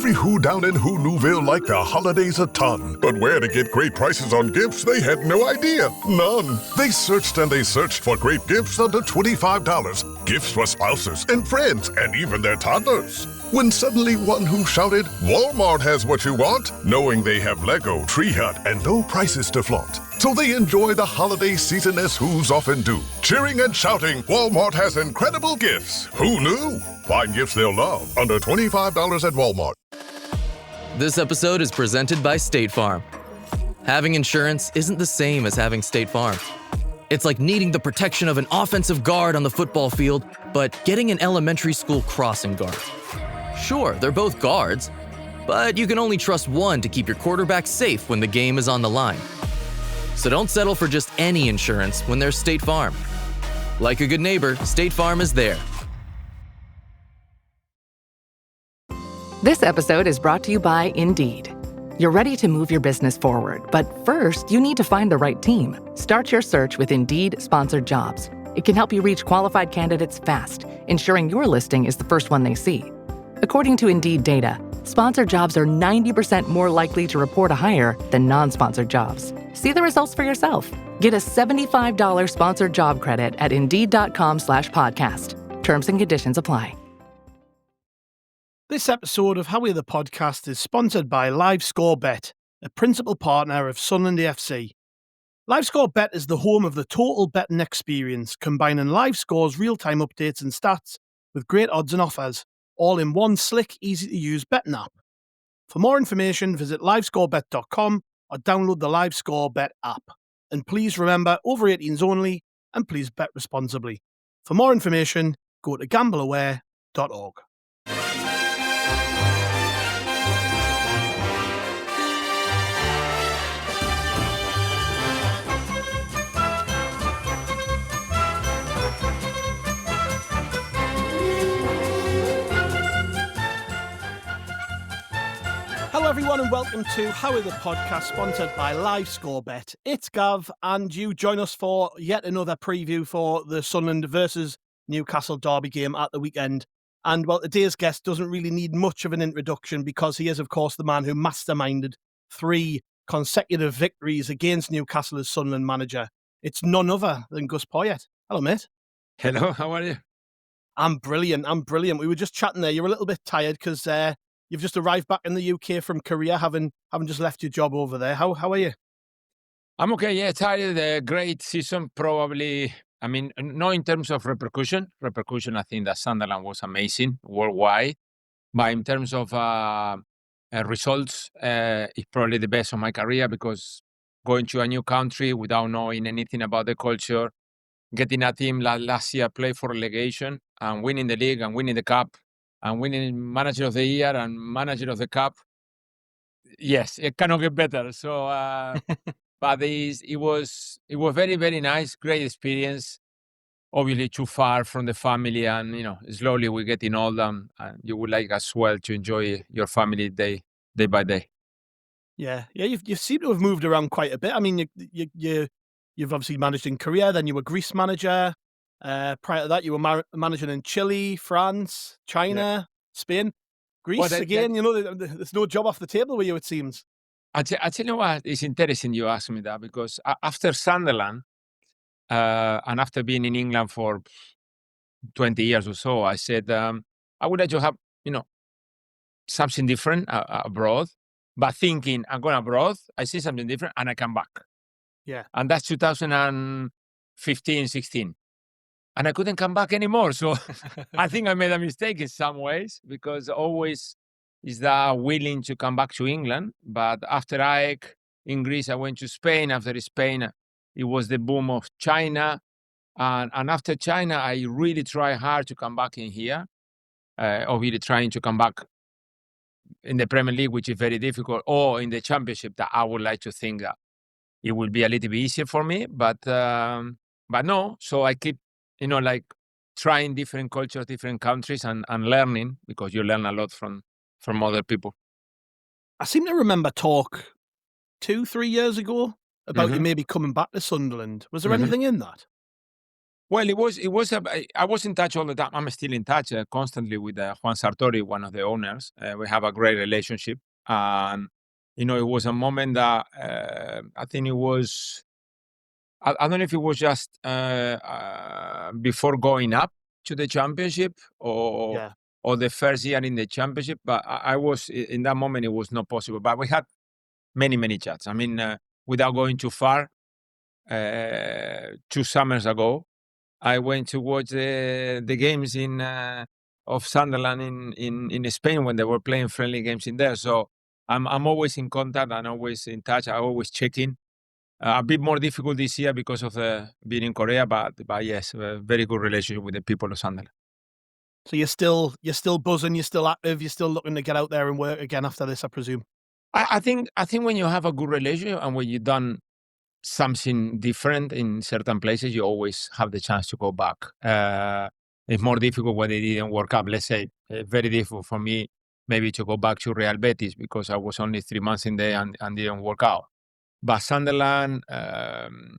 Every who down in Who Newville liked the holidays a ton, but where to get great prices on gifts, they had no idea. None. They searched and they searched for great gifts under $25. Gifts for spouses and friends and even their toddlers. When suddenly one who shouted, Walmart has what you want, knowing they have Lego, Tree Hut, and low prices to flaunt. So they enjoy the holiday season as who's often do. Cheering and shouting, Walmart has incredible gifts. Who knew? Find gifts they'll love under $25 at Walmart. This episode is presented by State Farm. Having insurance isn't the same as having State Farm. It's like needing the protection of an offensive guard on the football field, but getting an elementary school crossing guard. Sure, they're both guards, but you can only trust one to keep your quarterback safe when the game is on the line. So don't settle for just any insurance when there's State Farm. Like a good neighbor, State Farm is there. This episode is brought to you by Indeed. You're ready to move your business forward, but first, you need to find the right team. Start your search with Indeed Sponsored Jobs. It can help you reach qualified candidates fast, ensuring your listing is the first one they see. According to Indeed data, sponsored jobs are 90% more likely to report a hire than non-sponsored jobs. See the results for yourself. Get a $75 sponsored job credit at Indeed.com/podcast. Terms and conditions apply. This episode of How We're the Podcast is sponsored by LiveScoreBet, a principal partner of Sunderland FC. LiveScoreBet is the home of the total betting experience, combining live scores, real-time updates and stats with great odds and offers, all in one slick, easy-to-use betting app. For more information, visit livescorebet.com or download the LiveScoreBet app. And please remember, over 18s only, and please bet responsibly. For more information, go to gambleaware.org. Hello everyone and welcome to How Are the Podcast, sponsored by LiveScoreBet. It's Gav and you join us for yet another preview for the Sunderland versus Newcastle derby game at the weekend. And well, today's guest doesn't really need much of an introduction because he is of course the man who masterminded 3 consecutive victories against Newcastle as Sunderland manager. It's none other than Gus Poyet. Hello mate. Hello, how are you? I'm brilliant. We were just chatting there. You're a little bit tired because you've just arrived back in the UK from Korea, having just left your job over there. How are you? I'm okay, yeah, tired. Great season, probably. I mean, not in terms of repercussion. I think that Sunderland was amazing worldwide. But in terms of results, it's probably the best of my career because going to a new country without knowing anything about the culture, getting a team like last year play for relegation and winning the league and winning the cup, and winning Manager of the Year and Manager of the Cup. Yes, it cannot get better. So, but it was very, very nice, great experience. Obviously, too far from the family, and slowly we're getting older, and you would like as well to enjoy your family day by day. Yeah. You seem to have moved around quite a bit. I mean, you've obviously managed in Korea, then you were Greece manager. Prior to that, you were managing in Chile, France, China, Spain, Greece. Again, there's no job off the table with you, it seems. I tell you what, it's interesting you ask me that because after Sunderland and after being in England for 20 years or so, I said, I would like to have, something different abroad. But thinking, I'm going abroad, I see something different and I come back. Yeah. And that's 2015, 16. And I couldn't come back anymore. So I think I made a mistake in some ways because always is that willing to come back to England. But after AEK in Greece, I went to Spain. After Spain, it was the boom of China. And after China, I really tried hard to come back in here. Really trying to come back in the Premier League, which is very difficult, or in the Championship that I would like to think that it will be a little bit easier for me. But no, so I keep trying different cultures, different countries and learning because you learn a lot from other people. I seem to remember talk 2-3 years ago about you maybe coming back to Sunderland. Was there anything in that? Well, it was. I was in touch all the time. I'm still in touch constantly with Juan Sartori, one of the owners. We have a great relationship, and it was a moment that I think it was. I don't know if it was just before going up to the championship or the first year in the championship, but I was in that moment. It was not possible, but we had many chats. I mean, without going too far, 2 summers ago, I went to watch the games of Sunderland in Spain when they were playing friendly games in there. So I'm always in contact and always in touch. I always check in. A bit more difficult this year because of being in Korea, but yes, a very good relationship with the people of Sunderland. So you're still buzzing, you're still active, you're still looking to get out there and work again after this, I presume. I think when you have a good relationship and when you've done something different in certain places, you always have the chance to go back. It's more difficult when it didn't work out. Let's say very difficult for me maybe to go back to Real Betis because I was only 3 months in there and didn't work out. But Sunderland, the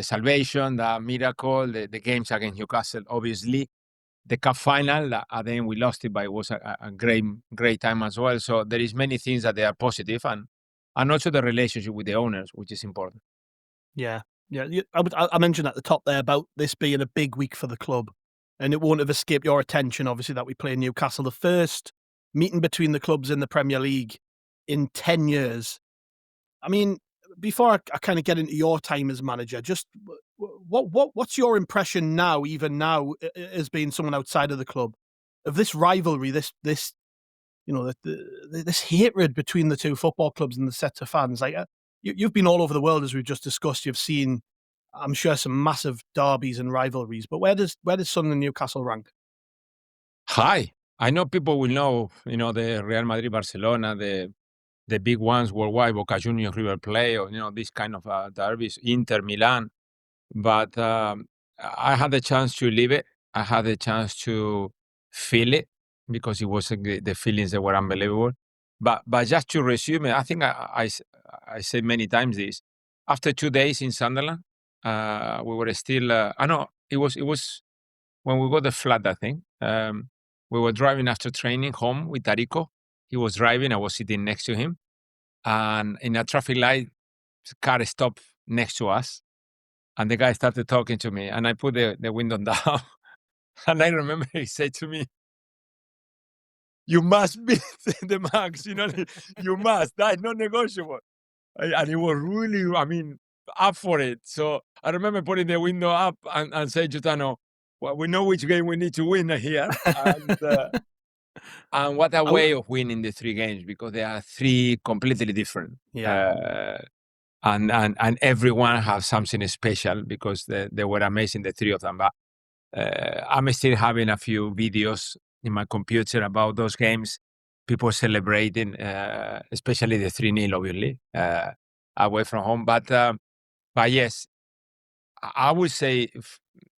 salvation, the miracle, the games against Newcastle, obviously, the cup final, then we lost it, but it was a great time as well. So there is many things that they are positive, and also the relationship with the owners, which is important. Yeah. I mentioned at the top there about this being a big week for the club, and it won't have escaped your attention, obviously, that we play Newcastle, the first meeting between the clubs in the Premier League in 10 years. I mean, before I kind of get into your time as manager, just what's your impression now, even now, as being someone outside of the club, of this rivalry, this hatred between the two football clubs and the sets of fans? Like you've been all over the world, as we've just discussed. You've seen, I'm sure, some massive derbies and rivalries. But where does Sunderland and Newcastle rank? High. I know people will know, the Real Madrid, Barcelona, the big ones worldwide, Boca Juniors, River Plate, or these kind of derbies, Inter, Milan. But I had the chance to live it. I had the chance to feel it because it was the feelings that were unbelievable. But just to resume it, I think I said many times this. After 2 days in Sunderland, we were still. I know it was when we got the flood. I think we were driving after training home with Tarico. He was driving. I was sitting next to him, and in a traffic light, the car stopped next to us. And the guy started talking to me, and I put the window down. And I remember he said to me, "You must beat the max, you must. That's not negotiable." And he was really, up for it. So I remember putting the window up and saying, "Giutano, well, we know which game we need to win here." And what a way of winning the 3 games, because they are 3 completely different. Yeah. And everyone has something special because they were amazing, the 3 of them. But I'm still having a few videos in my computer about those games, people celebrating, especially the 3-0, obviously, away from home. But yes, I would say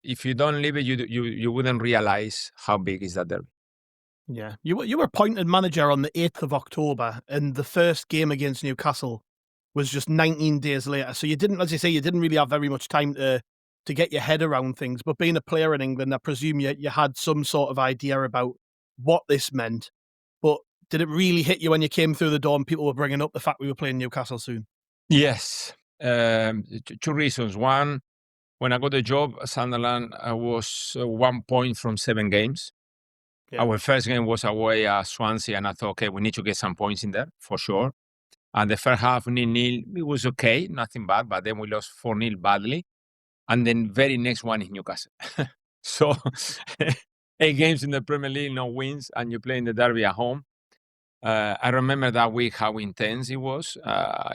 if you don't live it, you wouldn't realize how big is that derby. Yeah, you were appointed manager on the 8th of October, and the first game against Newcastle was just 19 days later. So you didn't, as you say, you didn't really have very much time to get your head around things. But being a player in England, I presume you had some sort of idea about what this meant. But did it really hit you when you came through the door and people were bringing up the fact we were playing Newcastle soon? Yes. 2 reasons. One, when I got the job at Sunderland, I was 1 point from 7 games. Yeah. Our first game was away at Swansea, and I thought, okay, we need to get some points in there for sure. And the first half, 0-0, it was okay, nothing bad, but then we lost 4-0 badly. And then very next one is Newcastle. So 8 games in the Premier League, no wins, and you play in the derby at home. I remember that week how intense it was.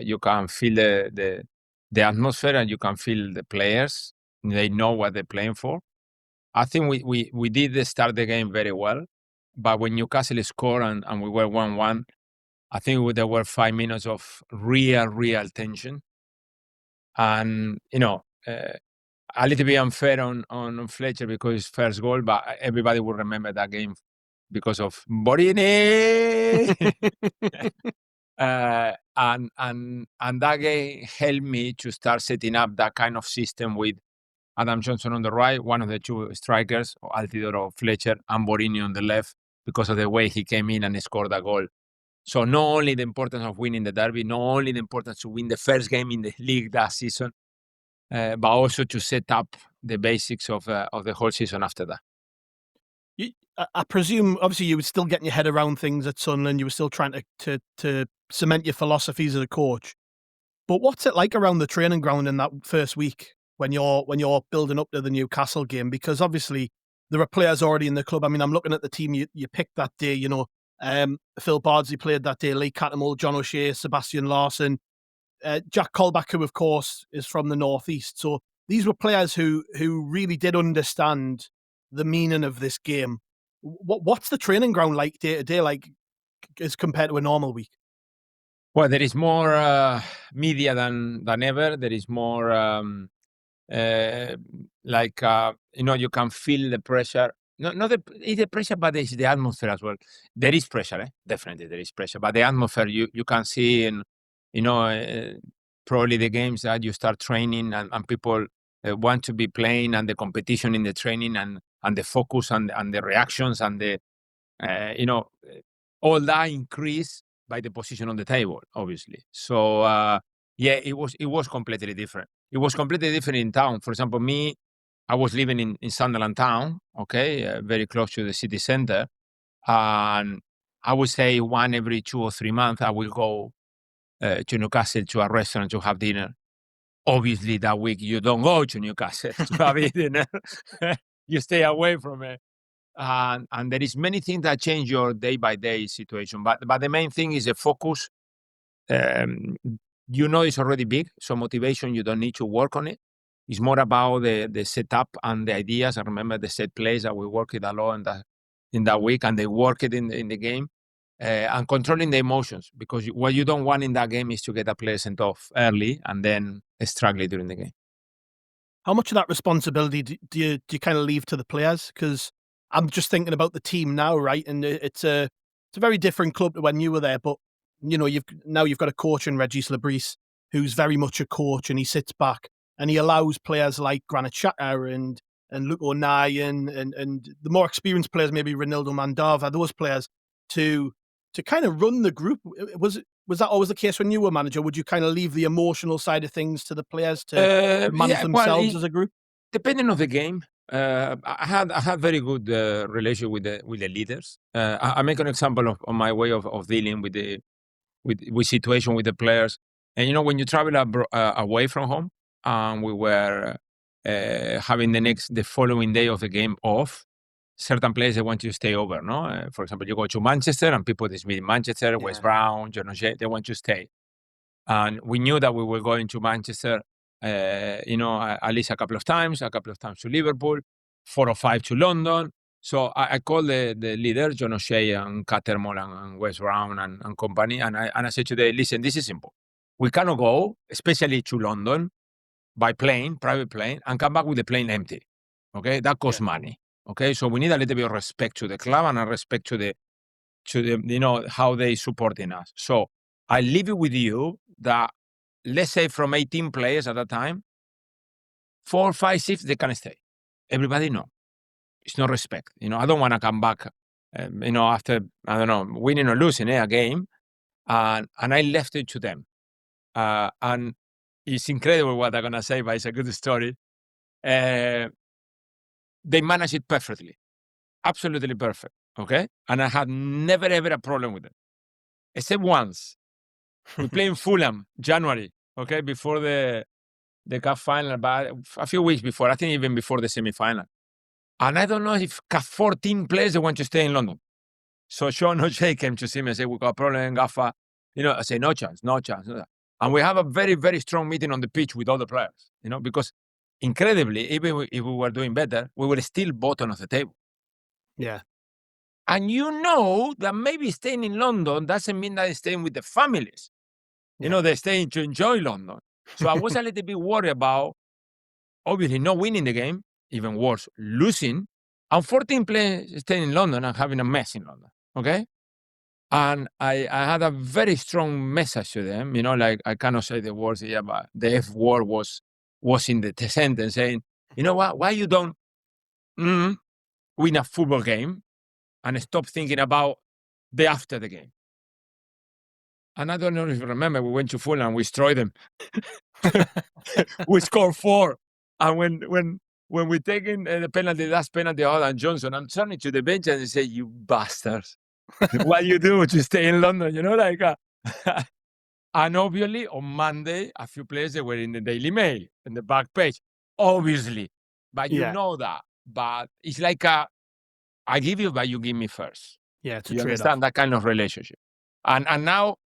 You can feel the atmosphere, and you can feel the players. They know what they're playing for. I think we did start the game very well, but when Newcastle scored and we were 1-1, I think there were 5 minutes of real tension. And, a little bit unfair on Fletcher because his first goal, but everybody will remember that game because of Borini. And that game helped me to start setting up that kind of system with Adam Johnson on the right, one of the two strikers, Altidore Fletcher, and Borini on the left, because of the way he came in and scored a goal. So not only the importance of winning the derby, not only the importance to win the first game in the league that season, but also to set up the basics of the whole season after that. I presume, obviously, you were still getting your head around things at Sunderland. You were still trying to cement your philosophies as a coach. But what's it like around the training ground in that first week when you're building up to the Newcastle game? Because obviously there are players already in the club. I mean, I'm looking at the team you picked that day. Phil Bardsley played that day, Lee Cattermole, John O'Shea, Sebastian Larson, Jack Colback, who of course is from the northeast. So these were players who really did understand the meaning of this game. What's the training ground like day to day, like as compared to a normal week? Well, there is more media than ever. There is more you can feel the pressure. Not the pressure, but it's the atmosphere as well. There is pressure, definitely there is pressure. But the atmosphere you can see, and probably the games that you start training and people want to be playing, and the competition in the training and the focus and the reactions and the all that increase by the position on the table, obviously. So it was completely different. It was completely different in town. For example, me, I was living in Sunderland town, very close to the city center, and I would say one every 2 or 3 months I will go to Newcastle to a restaurant to have dinner. Obviously, that week you don't go to Newcastle to have dinner. You stay away from it. And there is many things that change your day-by-day situation. But the main thing is the focus. It's already big, so motivation, you don't need to work on it. It's more about the setup and the ideas. I remember the set plays that we worked a lot in that week, and they work it in the game. And controlling the emotions, because what you don't want in that game is to get a player sent off early and then struggle during the game. How much of that responsibility do you kind of leave to the players? Because I'm just thinking about the team now, right? And it's a very different club to when you were there. But you've got a coach in Regis Lebris who's very much a coach, and he sits back and he allows players like Granit Xhaka and Luke O'Neill and the more experienced players, maybe Ronaldo Mandava, those players to kind of run the group. Was that always the case when you were manager? Would you kind of leave the emotional side of things to the players to manage themselves as a group? Depending on the game, I had very good relationship with the leaders. I make an example of my way of dealing with situation with the players. And when you travel away from home, and we were having the following day of the game off, certain players, they want you to stay over, no? For example, you go to Manchester and people this meet in Manchester, West Brown, John O'Shea, they want you to stay. And we knew that we were going to Manchester, at least a couple of times to Liverpool, 4 or 5 to London. So I called the leader, John O'Shea and Cattermole and West Brown and company. And I said to them, listen, this is simple. We cannot go, especially to London, by plane, private plane, and come back with the plane empty. Okay, that costs money. Okay, so we need a little bit of respect to the club and a respect to the how they supporting us. So I leave it with you that, let's say from 18 players at that time, 4, 5, 6, they can stay. Everybody know. It's no respect. I don't want to come back, after, I don't know, winning or losing a game. And I left it to them. And it's incredible what I'm going to say, but it's a good story. They managed it perfectly. Absolutely perfect. Okay? And I had never, ever a problem with it. Except once. We played in Fulham, January, okay, before the cup final, but a few weeks before, I think even before the semi-final. And I don't know if 14 players they want to stay in London. So Sean O'Shea came to see me and said, we got a problem in Gaffa. I say, no chance. And we have a very, very strong meeting on the pitch with all the players, because incredibly, even if we were doing better, we were still bottom of the table. Yeah. And that maybe staying in London doesn't mean that they're staying with the families. They're staying to enjoy London. So I was a little bit worried about, obviously, not winning the game, even worse, losing, and 14 players staying in London and having a mess in London, okay? And I had a very strong message to them, like I cannot say the words here, but the F word was in the sentence saying, you know what? Why you don't win a football game and stop thinking about the after the game? And I don't know if you remember, we went to Fulham and we destroyed them. We scored 4. And when we taken the penalty, last penalty, and Johnson, I'm turning to the bench and they say, "You bastards, what you do to stay in London?" You know, like. And obviously, on Monday, a few players they were in the Daily Mail in the back page, obviously. But you know that. But it's like I give you, but you give me first. Yeah, it's a you trade-off. understand that kind of relationship. And now,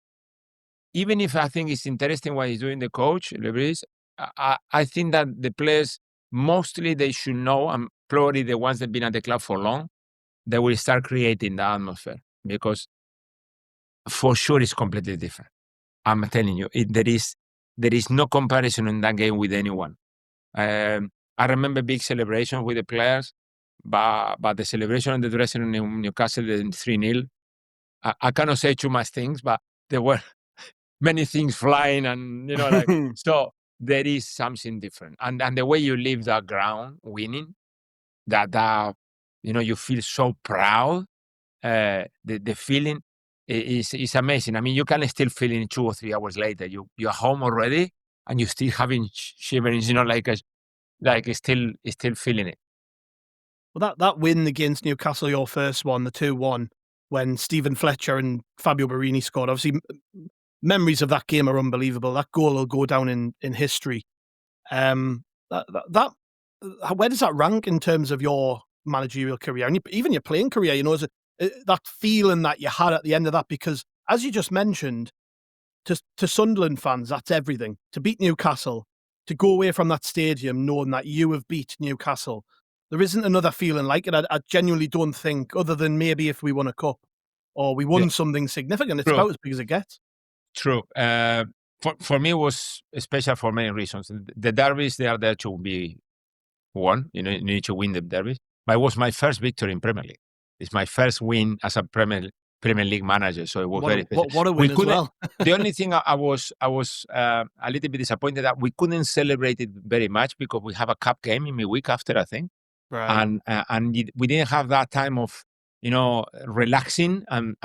even if I think it's interesting what he's doing, the coach, Lebris, I think that the players, mostly they should know, and probably the ones that have been at the club for long, they will start creating the atmosphere. Because for sure it's completely different. I'm telling you, there is no comparison in that game with anyone. I remember big celebration with the players, but the celebration in the dressing room in Newcastle, the 3-0, I cannot say too much things, but there were many things flying, and you know, like so there is something different. And the way you leave that ground winning, that you know, you feel so proud. The feeling is amazing. I mean, you can still feel it 2 or 3 hours later. You're home already, and you're still having shiverings. You know, like still feeling it. Well, that win against Newcastle, your first one, the 2-1, when Stephen Fletcher and Fabio Borini scored. Obviously, memories of that game are unbelievable. That goal will go down in history. Where does that rank in terms of your managerial career and even your playing career? You know, is it that feeling that you had at the end of that? Because as you just mentioned, to Sunderland fans, that's everything. To beat Newcastle, to go away from that stadium knowing that you have beat Newcastle, there isn't another feeling like it. I genuinely don't think, other than maybe if we won a cup or we won something significant. It's True. about as big as it gets. True. For me, it was special for many reasons. The derbies, they are there to be won. You know, you need to win the derbies. But it was my first victory in Premier League. It's my first win as a Premier League manager. So it was very special. What a win as well. The only thing I was a little bit disappointed that we couldn't celebrate it very much because we have a cup game in the week after, I think. Right. And we didn't have that time of, you know, relaxing and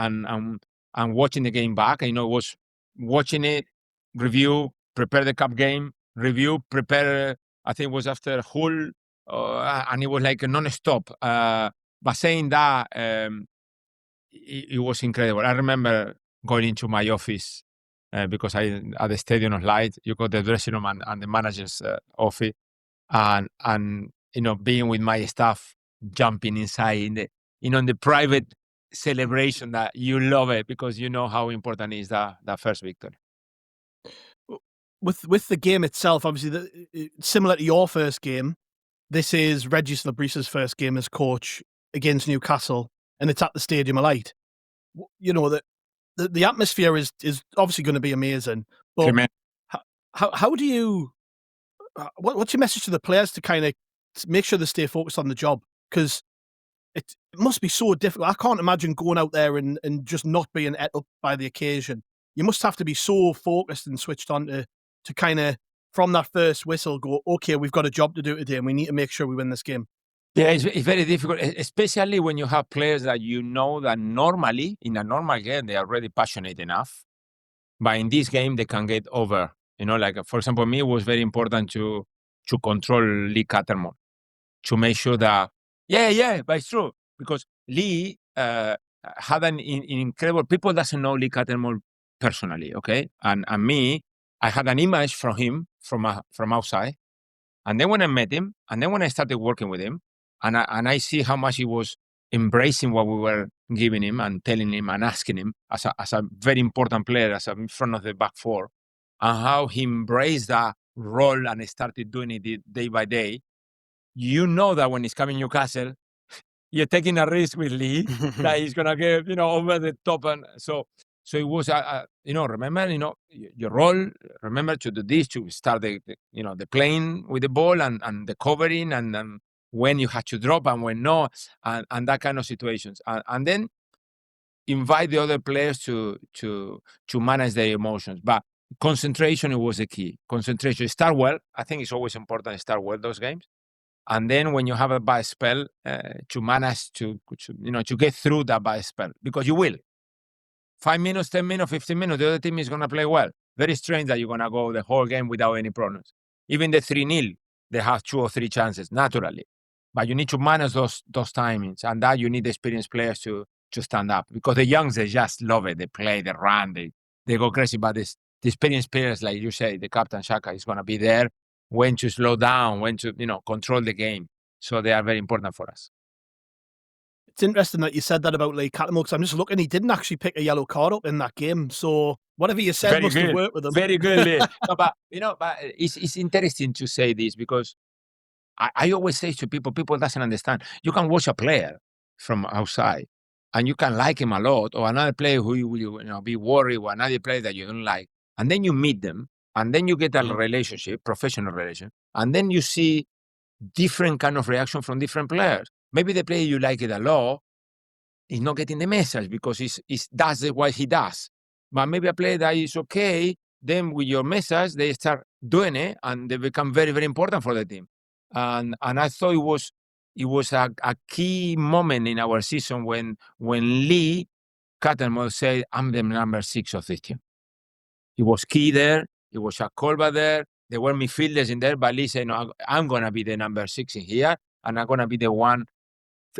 watching the game back. You know, it was watching it, review, prepare the cup game, review, prepare. I think it was after Hull, and it was like a non-stop. But saying that, it was incredible. I remember going into my office because at the Stadium of Light, you got the dressing room and the manager's office, and you know, being with my staff, jumping inside in the private celebration that you love it because you know how important is that first victory. With the game itself, obviously, similar to your first game, this is Regis Lebris's first game as coach against Newcastle, and it's at the Stadium of Light. You know, the atmosphere is obviously going to be amazing. But how do you? What's your message to the players to kind of make sure they stay focused on the job? Because it must be so difficult. I can't imagine going out there and just not being ate up by the occasion. You must have to be so focused and switched on to kind of, from that first whistle, go, okay, we've got a job to do today and we need to make sure we win this game. Yeah, it's very difficult, especially when you have players that you know that normally, in a normal game, they are already passionate enough. But in this game, they can get over. You know, like, for example, me, it was very important to control Lee Cattermole, to make sure that, but it's true. Because Lee had an incredible, people doesn't know Lee Cattermole personally, okay? And me, I had an image from him from outside. And then when I met him, and then when I started working with him, and I see how much he was embracing what we were giving him and telling him and asking him as a very important player, as in front of the back four, and how he embraced that role and started doing it day by day. You know that when he's coming Newcastle, you're taking a risk with Lee that he's gonna get, you know, over the top, and so it was, you know, remember, you know, your role. Remember to do this, to start the playing with the ball and the covering, and when you had to drop and when no, and that kind of situations, and then invite the other players to manage their emotions. But concentration, it was the key. Concentration. Start well. I think it's always important to start well those games. And then when you have a bad spell, to manage to get through that bad spell, because you will. 5 minutes, 10 minutes, 15 minutes, the other team is going to play well. Very strange that you're going to go the whole game without any problems. Even the 3-0, they have 2 or 3 chances naturally. But you need to manage those timings, and that you need experienced players to stand up, because the youngs, they just love it. They play, they run, they go crazy. But the experienced players, like you say, the captain Shaka is going to be there, when to slow down, when to control the game. So they are very important for us. It's interesting that you said that about Lee Cattermole, because I'm just looking, he didn't actually pick a yellow card up in that game. So whatever you said must have worked with him. Very good, Lee. No, but it's interesting to say this, because I always say to people doesn't understand. You can watch a player from outside and you can like him a lot, or another player who you will be worried, or another player that you don't like. And then you meet them, and then you get a relationship, professional relationship, and then you see different kind of reaction from different players. Maybe the player you like it a lot is not getting the message because that's what he does. But maybe a player that is okay, then with your message, they start doing it and they become very, very important for the team. And I thought it was a key moment in our season when Lee Cattermole said, "I'm the number 6 of this team." It was key there. It was a Colba there. There were midfielders in there, but Lee said, "No, I'm going to be the number 6 in here, and I'm going to be the one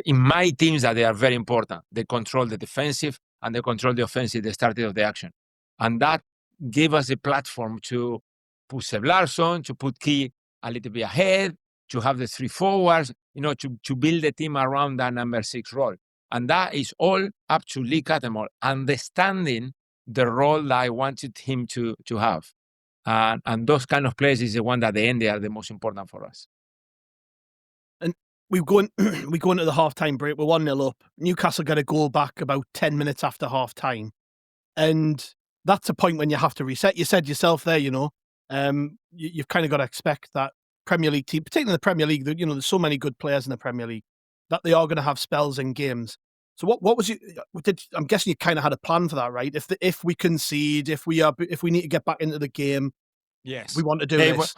in my teams that they are very important. They control the defensive and they control the offensive, the starting of the action." And that gave us a platform to put Seb Larsson, to put Key a little bit ahead, to have the 3 forwards, to build the team around that number 6 role. And that is all up to Lee Cattermole, understanding the role that I wanted him to have. And those kind of players is the one that at the end, they are the most important for us. And we go into the half-time break. We're 1-0 up. Newcastle get a goal back about 10 minutes after half-time. And that's a point when you have to reset. You said yourself there, you've kind of got to expect that Premier League team, particularly the Premier League, there's so many good players in the Premier League, that they are going to have spells in games. So what was I'm guessing you kind of had a plan for that, right? If we concede, if we need to get back into the game, yes, we want to do this.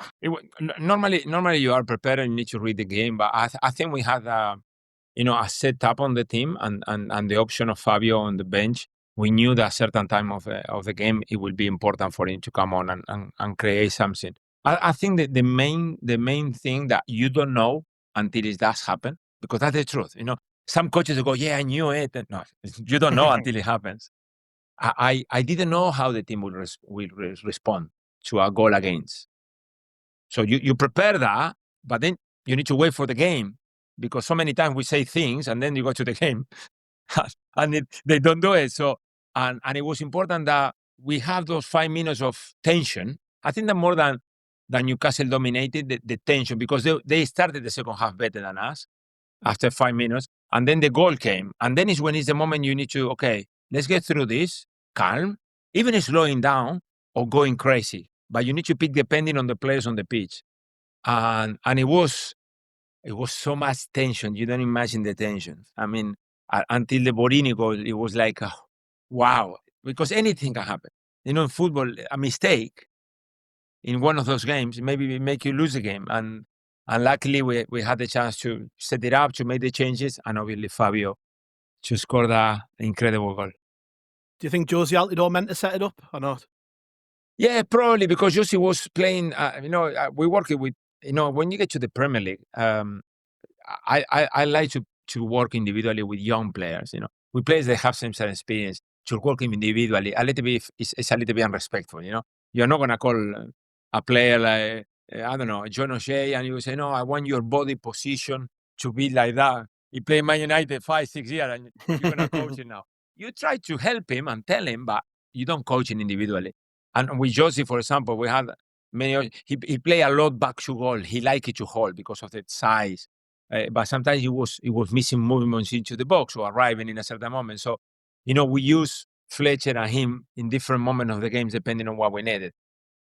Normally you are prepared and you need to read the game, but I think we had a setup on the team and the option of Fabio on the bench. We knew that a certain time of the game it will be important for him to come on and create something. I think that the main thing that you don't know until it does happen, because that's the truth. Some coaches will go, "Yeah, I knew it." No, you don't know until it happens. I didn't know how the team will respond to a goal against. So you prepare that, but then you need to wait for the game, because so many times we say things and then you go to the game and they don't do it. So and it was important that we have those 5 minutes of tension. I think that more than Newcastle dominated the tension, because they started the second half better than us after 5 minutes, and then the goal came, and then it's the moment you need to, okay, let's get through this, calm, even slowing down or going crazy, but you need to pick depending on the players on the pitch, and it was so much tension. You don't imagine the tension. I mean, until the Borini goal, it was like, wow, because anything can happen. In football, a mistake in one of those games maybe make you lose the game, and luckily we had the chance to set it up, to make the changes, and obviously Fabio to score that incredible goal. Do you think Josie Altidore meant to set it up or not? Yeah, probably, because Josie was playing. We work with. When you get to the Premier League, I like to work individually with young players. With players that have some experience. To work individually, a little bit it's a little bit unrespectful. You're not gonna call a player like I don't know, John O'Shea, and you say, "No, I want your body position to be like that." He played Man United 5-6 years, and you're gonna coach him now. You try to help him and tell him, but you don't coach him individually. And with Josie, for example, we had many. He played a lot back to goal. He liked it to hold because of the size, but sometimes he was missing movements into the box or arriving in a certain moment. So, we use Fletcher and him in different moments of the games depending on what we needed.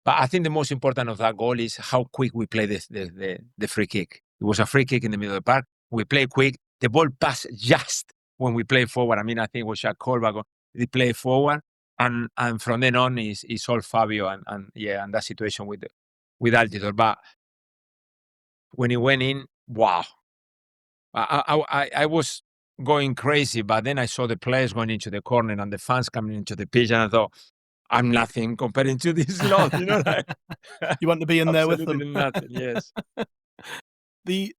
But I think the most important of that goal is how quick we play the free kick. It was a free kick in the middle of the park. We play quick. The ball passed just when we play forward. I mean, I think it was a callback. They play forward, and from then on is all Fabio and that situation with Altidore. But when he went in, wow. I was going crazy, but then I saw the players going into the corner and the fans coming into the pitch, and I thought, I'm nothing comparing to this lot, like, You want to be in there with them. absolutely nothing, yes. The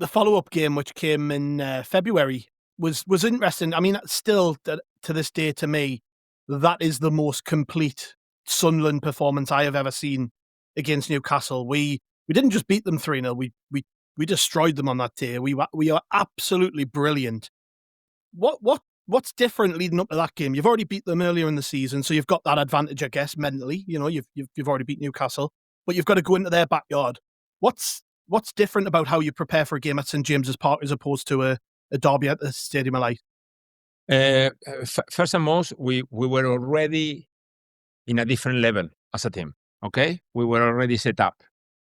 follow-up game, which came in February, was interesting. I mean, still to this day, to me, that is the most complete Sunderland performance I have ever seen against Newcastle. We didn't just beat them 3-0. We destroyed them on that day. We are absolutely brilliant. What's different leading up to that game? You've already beat them earlier in the season, so you've got that advantage, I guess, mentally. You've already beat Newcastle, but you've got to go into their backyard. What's different about how you prepare for a game at St James's Park as opposed to a derby at the Stadium of Light? First and most, we were already in a different level as a team, okay? We were already set up.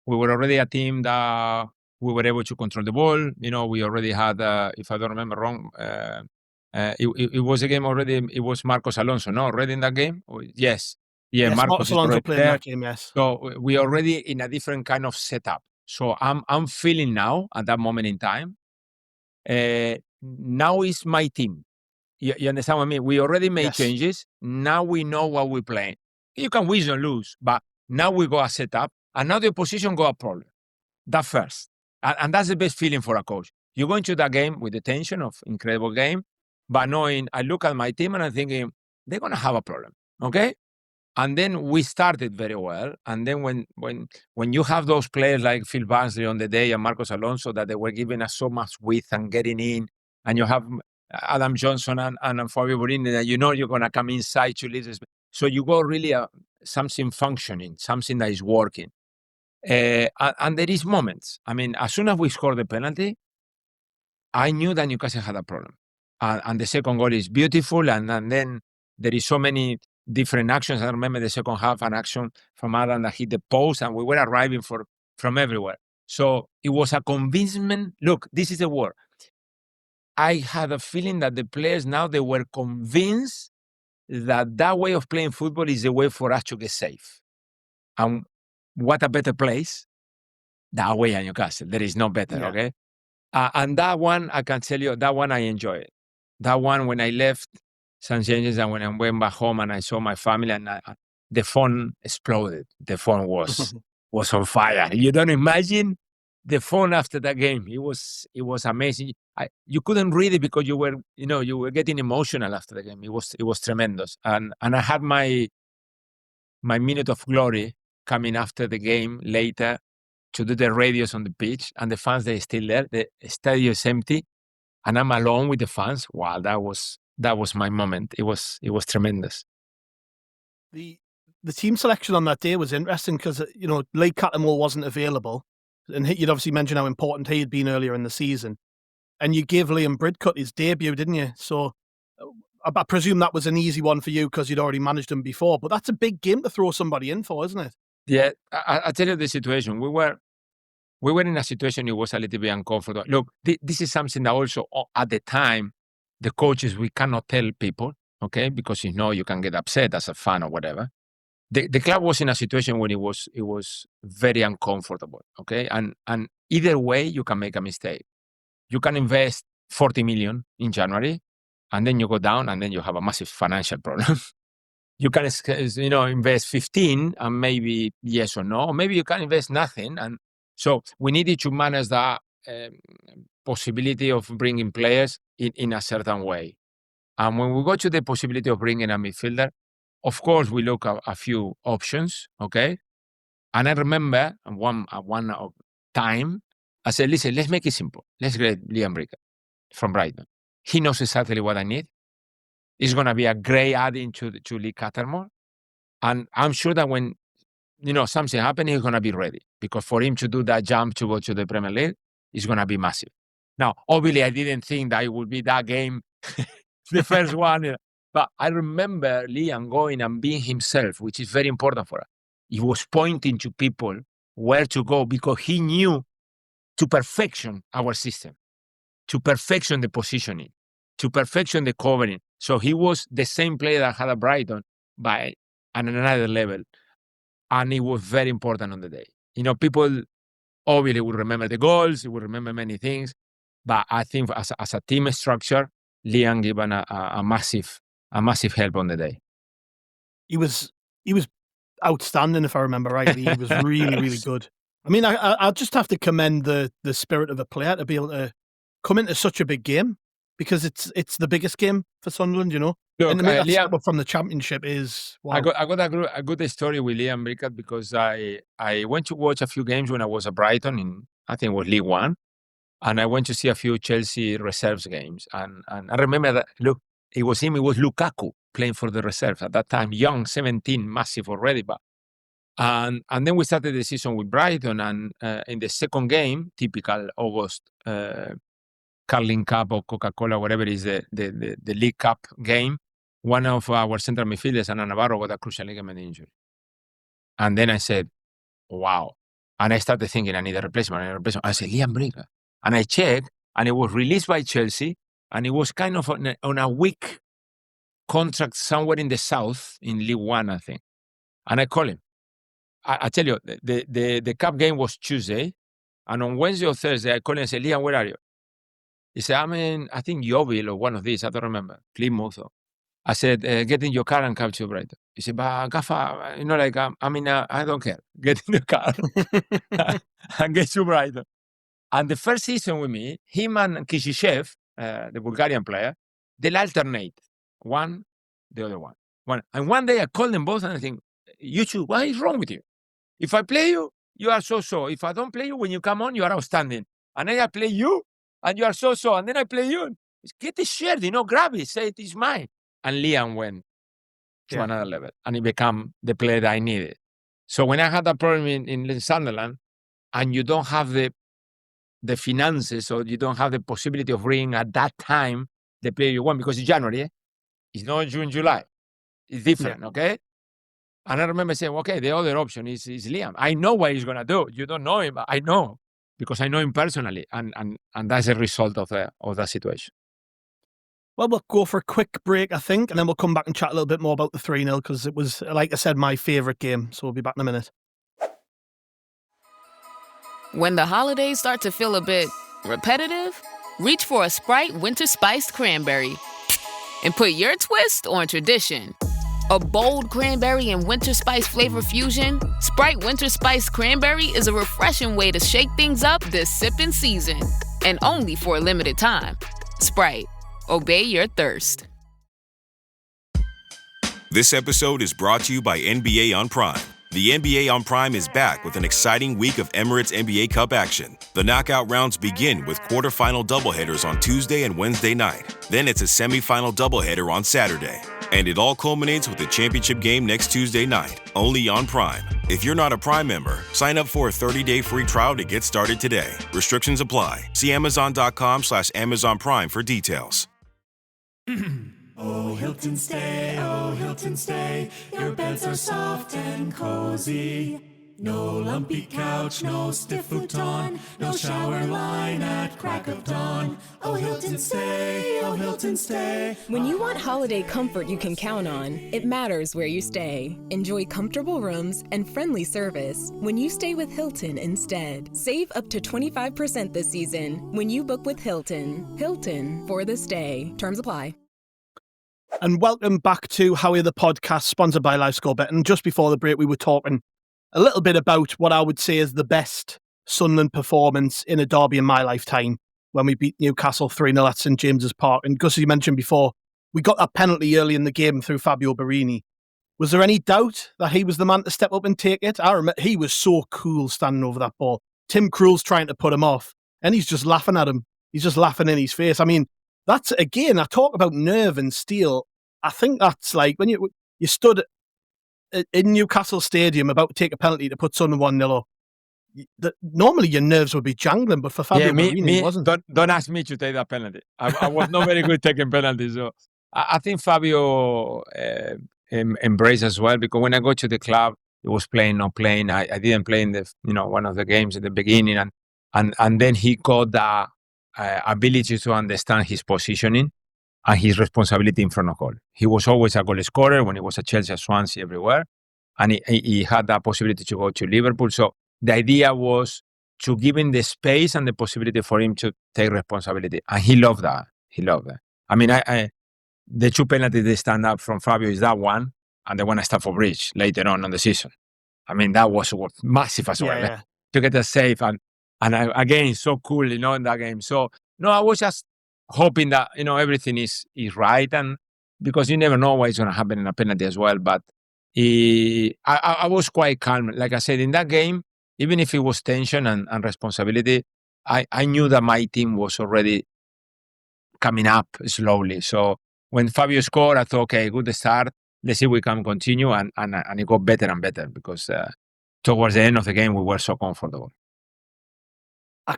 We were already a team that we were able to control the ball. We already had, if I don't remember wrong, it was a game already, it was Marcos Alonso, no? Already in that game? Yes. Yeah, Yes, Marcos Alonso played in that game, yes. So we already in a different kind of setup. So I'm feeling now, at that moment in time, now is my team. You understand what I mean? We already made changes. Now we know what we're playing. You can win or lose, but now we go a setup, and now the opposition go a problem. That first. And that's the best feeling for a coach. You go into that game with the tension of incredible game, but knowing, I look at my team and I'm thinking, they're going to have a problem, okay? And then we started very well. And then when you have those players like Phil Barnsley on the day and Marcos Alonso, that they were giving us so much width and getting in, and you have Adam Johnson and Fabio Borini, that you're going to come inside to lead this. So you go really something functioning, something that is working. And there is moments. I mean, as soon as we scored the penalty, I knew that Newcastle had a problem. And the second goal is beautiful. And then there is so many different actions. I remember the second half, an action from Adam that hit the post, and we were arriving from everywhere. So it was a convincement. Look, this is the word. I had a feeling that the players now, they were convinced that way of playing football is the way for us to get safe. And what a better place that way at Newcastle. There is no better, okay? And that one, I can tell you, that one I enjoy it. That one, when I left St. James's and when I went back home and I saw my family, and the phone exploded. The phone was on fire. You don't imagine the phone after that game. It was amazing. You couldn't read it because you were getting emotional after the game. It was tremendous. And I had my minute of glory coming after the game later to do the radios on the pitch, and the fans, they're still there. The stadium is empty, and I'm alone with the fans. Wow, that was my moment. It was tremendous. The team selection on that day was interesting because Lee Cattermole wasn't available, and you'd obviously mentioned how important he had been earlier in the season, and you gave Liam Bridcut his debut, didn't you? So I presume that was an easy one for you because you'd already managed him before, but that's a big game to throw somebody in for, isn't it? Yeah, I'll tell you the situation. We were in a situation, it was a little bit uncomfortable. Look, this is something that also at the time, the coaches, we cannot tell people, okay? Because you can get upset as a fan or whatever. The club was in a situation where it was very uncomfortable, okay? And either way, you can make a mistake. You can invest 40 million in January, and then you go down, and then you have a massive financial problem. You can, invest 15 and maybe yes or no. Or maybe you can invest nothing. And so we needed to manage that possibility of bringing players in a certain way. And when we go to the possibility of bringing a midfielder, of course, we look at a few options, okay? And I remember one time, I said, listen, let's make it simple. Let's get Liam Bridcut from Brighton. He knows exactly what I need. It's going to be a great adding to Lee Cattermole. And I'm sure that when, something happens, he's going to be ready. Because for him to do that jump to go to the Premier League, it's going to be massive. Now, obviously, I didn't think that it would be that game, the first one. But I remember Liam going and being himself, which is very important for us. He was pointing to people where to go because he knew to perfection our system, to perfection the positioning, to perfection the covering. So he was the same player that had a Brighton, but at another level. And it was very important on the day. People Obviously, we remember the goals, we remember many things. But I think as a team structure, Liam given a massive help on the day. He was outstanding, if I remember rightly. He was really, really good. I mean, I just have to commend the spirit of a player to be able to come into such a big game, because it's the biggest game for Sunderland, you know. Look, and to make that Liam, step up from the Championship is wow. I got a good story with Liam Brickett, because I went to watch a few games when I was at Brighton in, I think it was League One, and I went to see a few Chelsea reserves games, and I remember that, look, it was Lukaku playing for the reserves at that time, young, 17, massive already, but and then we started the season with Brighton, and in the second game, typical August Carling Cup or Coca-Cola, whatever it is, the League Cup game, one of our central midfielders, Ana Navarro, got a crucial ligament injury. And then I said, wow. And I started thinking, I need a replacement. I said, Liam Brickett. And I checked, and it was released by Chelsea, and it was kind of on a weak contract somewhere in the south, in League One, I think. And I called him. I tell you, the cup game was Tuesday, and on Wednesday or Thursday, I called him and said, Liam, where are you? He said, I'm in, I think, Yeovil or one of these, I don't remember, Plymouth. I said, get in your car and come to Brighton. He said, but Gaffa, you know, like, I don't care. Get in the car and get to Brighton. And the first season with me, him and Kishishev, the Bulgarian player, they'll alternate one, the other one. And one day I called them both and I think, you two, what is wrong with you? If I play you, you are so-so. If I don't play you, when you come on, you are outstanding. And then I play you, and you are so-so. And then I play you. Get the shirt, grab it, say it is mine. And Liam went to another level, and he became the player that I needed. So when I had that problem in Sunderland, and you don't have the finances, or you don't have the possibility of bringing at that time the player you want, because it's January, it's not June, July. It's different, okay? And I remember saying, okay, the other option is Liam. I know what he's going to do. You don't know him, but I know, because I know him personally. And that's a result of that situation. Well, we'll go for a quick break, I think, and then we'll come back and chat a little bit more about the 3-0, because it was, like I said, my favourite game. So we'll be back in a minute. When the holidays start to feel a bit repetitive, reach for a Sprite Winter Spiced Cranberry and put your twist on tradition. A bold cranberry and winter spice flavor fusion, Sprite Winter Spiced Cranberry is a refreshing way to shake things up this sipping season. And only for a limited time. Sprite. Obey your thirst. This episode is brought to you by NBA on Prime. The NBA on Prime is back with an exciting week of Emirates NBA Cup action. The knockout rounds begin with quarterfinal doubleheaders on Tuesday and Wednesday night. Then it's a semifinal doubleheader on Saturday. And it all culminates with the championship game next Tuesday night, only on Prime. If you're not a Prime member, sign up for a 30-day free trial to get started today. Restrictions apply. See Amazon.com/Amazon Prime for details. Oh, Hilton stay, your beds are soft and cozy. No lumpy couch, no stiff futon, no shower line at crack of dawn. Oh, Hilton stay. When you want holiday comfort you can count on, it matters where you stay. Enjoy comfortable rooms and friendly service when you stay with Hilton instead. Save up to 25% this season when you book with Hilton. Hilton for the stay. Terms apply. And welcome back to Howie the Podcast, sponsored by LiveScoreBet. And just before the break, we were talking a little bit about what I would say is the best Sunderland performance in a derby in my lifetime, when we beat Newcastle 3-0 at St James's Park. And Gus, you mentioned before, we got that penalty early in the game through Fabio Borini. Was there any doubt that he was the man to step up and take it? I remember he was so cool standing over that ball. Tim Krul's trying to put him off, and he's just laughing at him. He's just laughing in his face. I mean, that's, again, I talk about nerve and steel. I think that's like when you stood in Newcastle Stadium about to take a penalty to put Sunderland 1-0 up. Normally your nerves would be jangling, but for Fabio Borini, it wasn't. Don't ask me to take that penalty. I was not very good taking penalties. So I think Fabio embraced as well, because when I go to the club, he was playing, not playing. I didn't play in the one of the games at the beginning, and then he got the ability to understand his positioning and his responsibility in front of goal. He was always a goal scorer when he was at Chelsea, Swansea, everywhere. And he had that possibility to go to Liverpool. So the idea was to give him the space and the possibility for him to take responsibility. And he loved that. He loved that. I mean, the two penalties they stand up from Fabio is that one and the one I start for Bridge later on the season. I mean, that was massive as well. Yeah. To get a save again, so cool, in that game. So, no, I was just hoping that, everything is right. And because you never know what is going to happen in a penalty as well. But I was quite calm. Like I said, in that game, even if it was tension and responsibility, I knew that my team was already coming up slowly. So when Fabio scored, I thought, okay, good start. Let's see if we can continue. And it got better and better because towards the end of the game, we were so comfortable.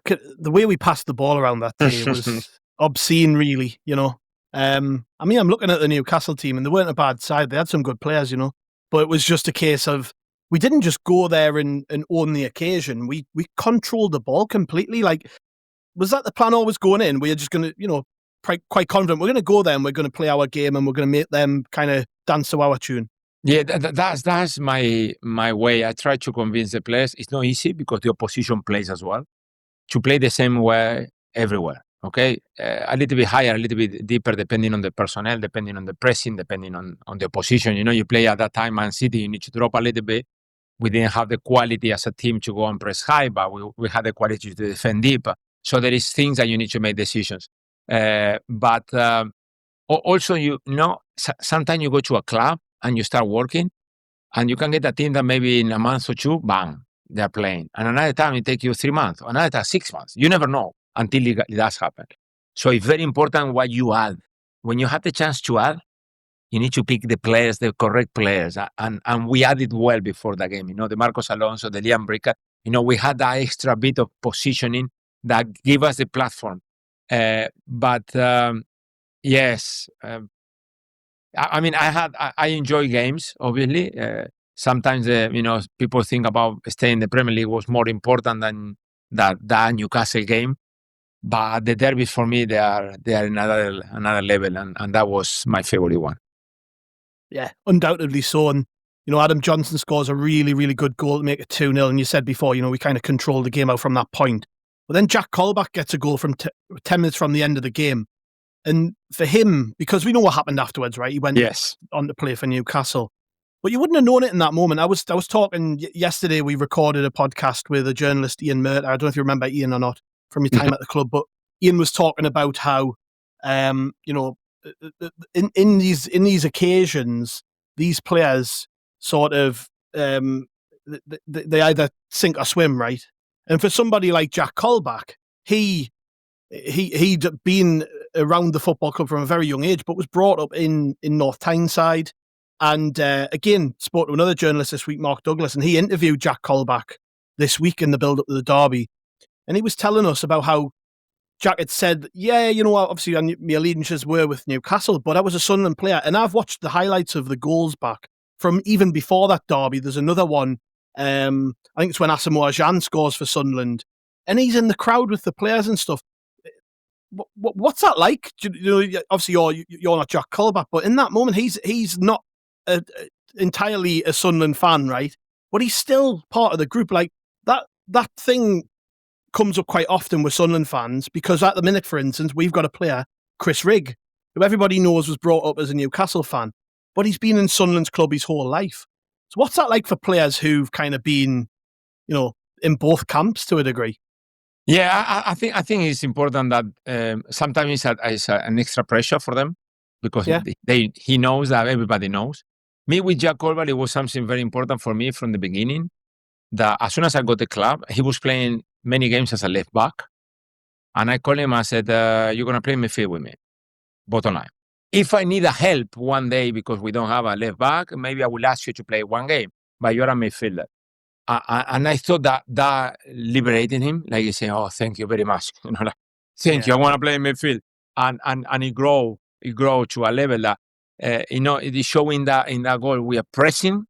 The way we passed the ball around that day was obscene, really, I mean, I'm looking at the Newcastle team and they weren't a bad side. They had some good players, but it was just a case of we didn't just go there and own the occasion. We controlled the ball completely. Like, was that the plan always going in? We're just going to, quite confident. We're going to go there and we're going to play our game and we're going to make them kind of dance to our tune. Yeah, that's my way. I try to convince the players. It's not easy because the opposition plays as well. To play the same way everywhere, okay? A little bit higher, a little bit deeper, depending on the personnel, depending on the pressing, depending on the opposition. You play at that time, Man City, you need to drop a little bit. We didn't have the quality as a team to go and press high, but we had the quality to defend deep. So there is things that you need to make decisions. But also, sometimes you go to a club and you start working, and you can get a team that maybe in a month or two, bang, they're playing. And another time it takes you 3 months, another time 6 months. You never know until it does happen. So it's very important what you add. When you have the chance to add, you need to pick the players, the correct players. And we added well before the game. The Marcos Alonso, the Liam Bricker, we had that extra bit of positioning that gave us the platform. Yes, I mean, I enjoy games, obviously. Sometimes, people think about staying in the Premier League was more important than that Newcastle game. But the derbies for me, they are another level, and that was my favorite one. Yeah, undoubtedly so. And, Adam Johnson scores a really, really good goal to make it 2-0. And you said before, we kind of controlled the game out from that point. But then Jack Colback gets a goal from 10 minutes from the end of the game. And for him, because we know what happened afterwards, right? He went on to play for Newcastle. But you wouldn't have known it in that moment. I was talking yesterday. We recorded a podcast with a journalist, Ian Mert. I don't know if you remember Ian or not from your time at the club, but Ian was talking about how, in these occasions, these players sort of they either sink or swim, right? And for somebody like Jack Colback, he'd been around the football club from a very young age, but was brought up in North Tyneside. And again, spoke to another journalist this week, Mark Douglas, and he interviewed Jack Colback this week in the build-up to the derby. And he was telling us about how Jack had said, obviously my allegiances were with Newcastle, but I was a Sunderland player. And I've watched the highlights of the goals back from even before that derby. There's another one. I think it's when Asamoah Gyan scores for Sunderland. And he's in the crowd with the players and stuff. What's that like? Obviously, you're not Jack Colback, but in that moment, he's not entirely a Sunderland fan, right? But he's still part of the group. Like that thing comes up quite often with Sunderland fans because at the minute, for instance, we've got a player, Chris Rigg, who everybody knows was brought up as a Newcastle fan, but he's been in Sunderland's club his whole life. So what's that like for players who've kind of been, in both camps to a degree? Yeah, I think it's important that sometimes it's an extra pressure for them because he knows that everybody knows. Me with Jack Colback, it was something very important for me from the beginning. That as soon as I got the club, he was playing many games as a left back, and I called him. I said, "You're gonna play midfield with me, bottom line. If I need a help one day because we don't have a left back, maybe I will ask you to play one game, but you're a midfielder." And I thought that liberated him. Like he said, "Oh, thank you very much. Thank you. I want to play midfield." And he grow to a level that it is showing that in that goal we are pressing,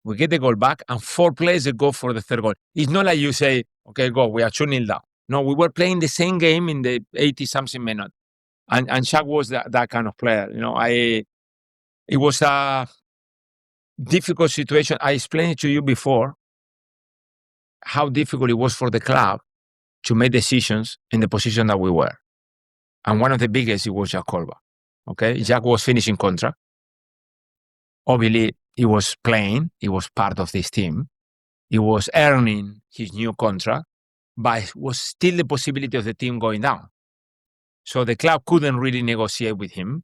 we get the goal back, and 4 players go for the third goal. It's not like you say, "Okay, go. We are 2-0 down." No, we were playing the same game in the 80-something minute, and Shaq was that kind of player. It was a difficult situation. I explained it to you before. how difficult it was for the club to make decisions in the position that we were. And one of the biggest, it was Jack Colba. Okay, Jack was finishing contract. Obviously, he was playing. He was part of this team. He was earning his new contract, but it was still the possibility of the team going down. So the club couldn't really negotiate with him